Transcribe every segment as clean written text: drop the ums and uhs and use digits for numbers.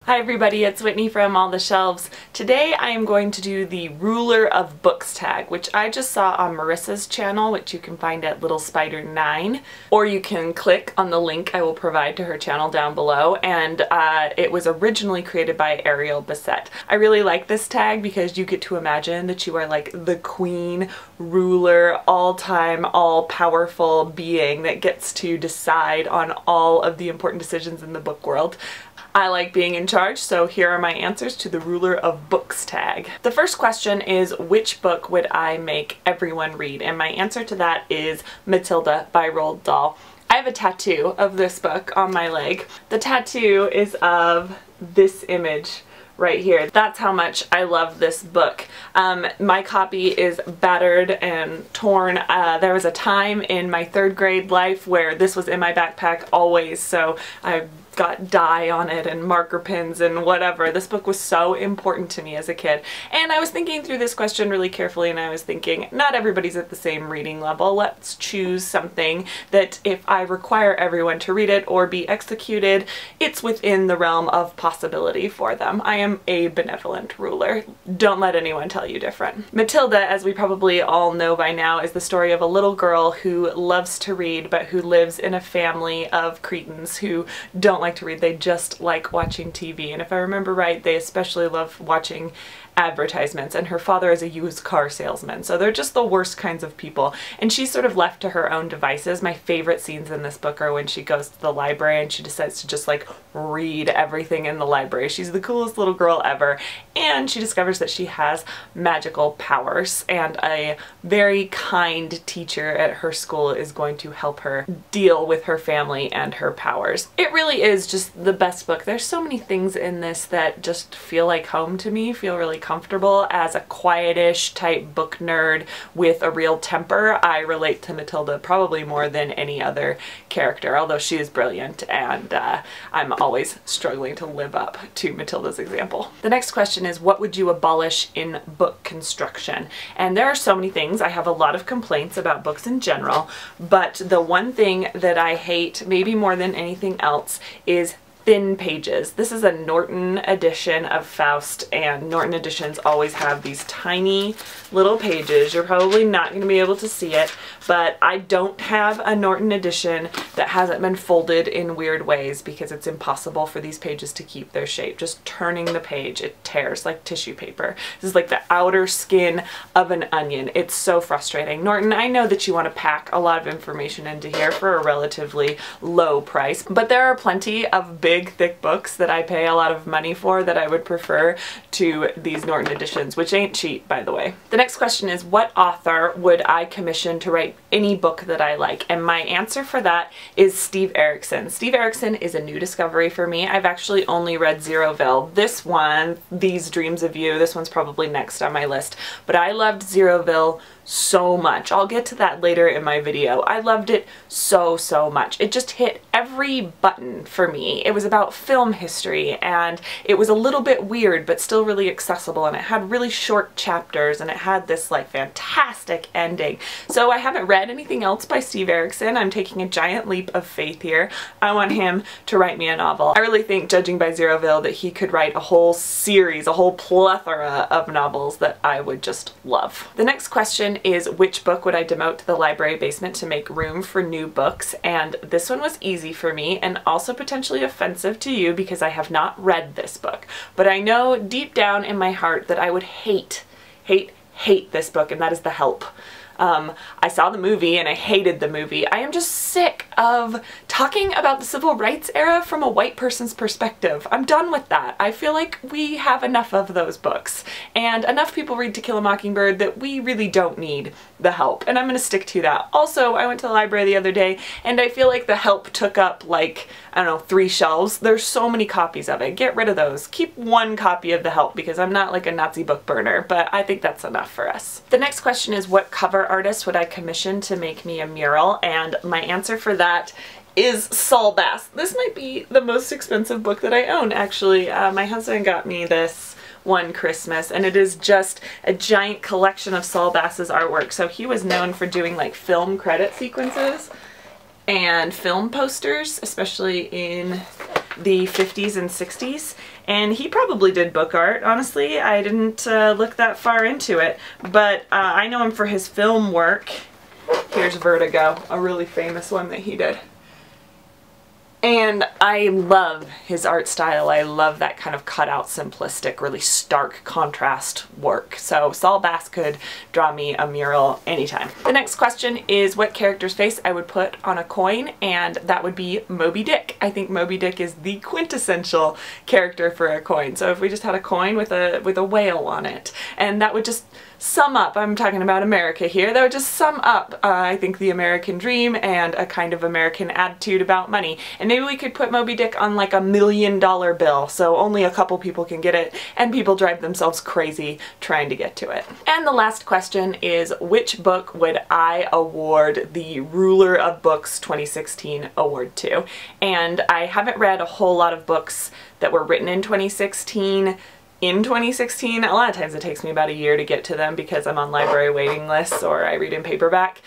Hi everybody, it's Whitney from All the Shelves. Today I am going to do the Ruler of Books tag, which I just saw on Marissa's channel, which you can find at Little Spider 9, or you can click on the link I will provide to her channel down below, and it was originally created by Ariel Bissett. I really like this tag because you get to imagine that you are like the queen, ruler, all-time, all-powerful being that gets to decide on all of the important decisions in the book world. I like being in charge, so here are my answers to the Ruler of Books tag. The first question is, which book would I make everyone read? And my answer to that is Matilda by Roald Dahl. I have a tattoo of this book on my leg. The tattoo is of this image right here. That's how much I love this book. My copy is battered and torn. There was a time in my 3rd grade life where this was in my backpack always, so I got dye on it and marker pins and whatever. This book was so important to me as a kid. And I was thinking through this question really carefully, and I was thinking, not everybody's at the same reading level. Let's choose something that if I require everyone to read it or be executed, it's within the realm of possibility for them. I am a benevolent ruler. Don't let anyone tell you different. Matilda, as we probably all know by now, is the story of a little girl who loves to read but who lives in a family of cretins who don't like to read. They just like watching TV, and if I remember right, they especially love watching advertisements, and her father is a used car salesman, so they're just the worst kinds of people, and she's sort of left to her own devices. My favorite scenes in this book are when she goes to the library and she decides to just like read everything in the library. She's the coolest little girl ever, and she discovers that she has magical powers, and a very kind teacher at her school is going to help her deal with her family and her powers. It really is just the best book. There's so many things in this that just feel like home to me, feel really comfortable. As a quietish type book nerd with a real temper, I relate to Matilda probably more than any other character, although she is brilliant, and I'm always struggling to live up to Matilda's example. The next question is, what would you abolish in book construction? And there are so many things. I have a lot of complaints about books in general, but the one thing that I hate maybe more than anything else is thin pages. This is a Norton edition of Faust, and Norton editions always have these tiny little pages. You're probably not going to be able to see it, but I don't have a Norton edition that hasn't been folded in weird ways because it's impossible for these pages to keep their shape. Just turning the page, it tears like tissue paper. This is like the outer skin of an onion. It's so frustrating. Norton, I know that you want to pack a lot of information into here for a relatively low price, but there are plenty of big thick books that I pay a lot of money for that I would prefer to these Norton editions, which ain't cheap, by the way. The next question is, what author would I commission to write any book that I like? And my answer for that is Steve Erikson. Steve Erikson is a new discovery for me. I've actually only read Zeroville. This one, These Dreams of You, this one's probably next on my list, but I loved Zeroville so much. I'll get to that later in my video. I loved it so much. It just hit every button for me. It was about film history, and it was a little bit weird but still really accessible, and it had really short chapters, and it had this like fantastic ending. So I haven't read anything else by Steve Erikson. I'm taking a giant leap of faith here. I want him to write me a novel. I really think, judging by Zeroville, that he could write a whole series, a whole plethora of novels that I would just love. The next question is, which book would I demote to the library basement to make room for new books? And this one was easy for me, and also potentially offensive to you because I have not read this book. But I know deep down in my heart that I would hate this book, and that is The Help. I saw the movie and I hated the movie. I am just sick of talking about the civil rights era from a white person's perspective. I'm done with that. I feel like we have enough of those books, and enough people read To Kill a Mockingbird that we really don't need The Help, and I'm gonna stick to that. Also, I went to the library the other day and I feel like The Help took up like, I don't know, 3 shelves. There's so many copies of it. Get rid of those. Keep 1 copy of The Help because I'm not like a Nazi book burner, but I think that's enough for us. The next question is, what cover artist would I commission to make me a mural? And my answer for that is Saul Bass. This might be the most expensive book that I own, actually. My husband got me this one Christmas, and it is just a giant collection of Saul Bass's artwork. So he was known for doing like film credit sequences and film posters, especially in the 50s and 60s, and he probably did book art. Honestly, I didn't look that far into it, but I know him for his film work. Here's Vertigo, a really famous one that he did. And I love his art style. I love that kind of cutout, simplistic, really stark contrast work. So Saul Bass could draw me a mural anytime. The next question is what character's face I would put on a coin, and that would be Moby Dick. I think Moby Dick is the quintessential character for a coin. So if we just had a coin with a whale on it, and that would just sum up, I'm talking about America here, that would just sum up, I think, the American dream and a kind of American attitude about money. And maybe we could put Moby Dick on like $1 million bill, so only a couple people can get it, and people drive themselves crazy trying to get to it. And the last question is, which book would I award the Ruler of Books 2016 award to? And I haven't read a whole lot of books that were written in 2016. A lot of times it takes me about a year to get to them because I'm on library waiting lists or I read in paperback.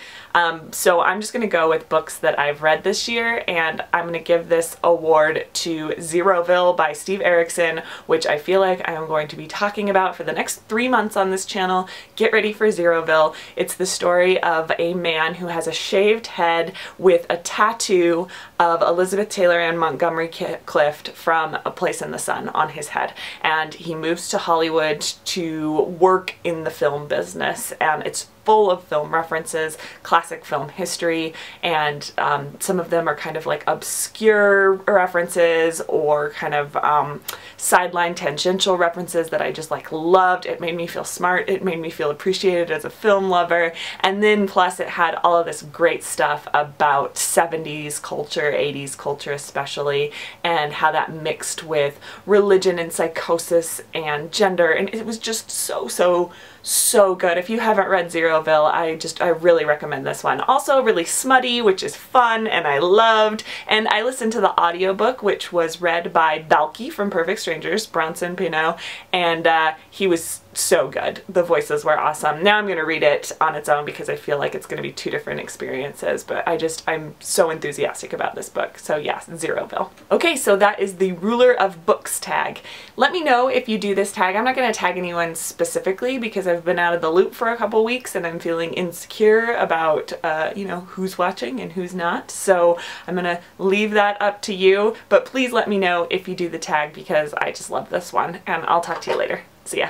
So I'm just going to go with books that I've read this year, and I'm going to give this award to Zeroville by Steve Erickson, which I feel like I am going to be talking about for the next 3 months on this channel. Get ready for Zeroville. It's the story of a man who has a shaved head with a tattoo of Elizabeth Taylor and Montgomery Clift from A Place in the Sun on his head. And he moves to Hollywood to work in the film business, and it's full of film references, classic film history, and some of them are kind of like obscure references or kind of sideline tangential references that I just like loved. It made me feel smart, it made me feel appreciated as a film lover, and then plus it had all of this great stuff about 70s culture, 80s culture especially, and how that mixed with religion and psychosis and gender, and it was just so good. If you haven't read Zeroville, I really recommend this one. Also really smutty, which is fun and I loved, and I listened to the audiobook, which was read by Balky from Perfect Strangers, Bronson Pinot, and he was so good. The voices were awesome. Now I'm going to read it on its own because I feel like it's going to be 2 different experiences, but I'm so enthusiastic about this book. So yes, Zeroville. Okay, so that is the Ruler of Books tag. Let me know if you do this tag. I'm not going to tag anyone specifically because I've been out of the loop for a couple weeks and I'm feeling insecure about, you know, who's watching and who's not. So I'm going to leave that up to you, but please let me know if you do the tag because I just love this one, and I'll talk to you later. See ya.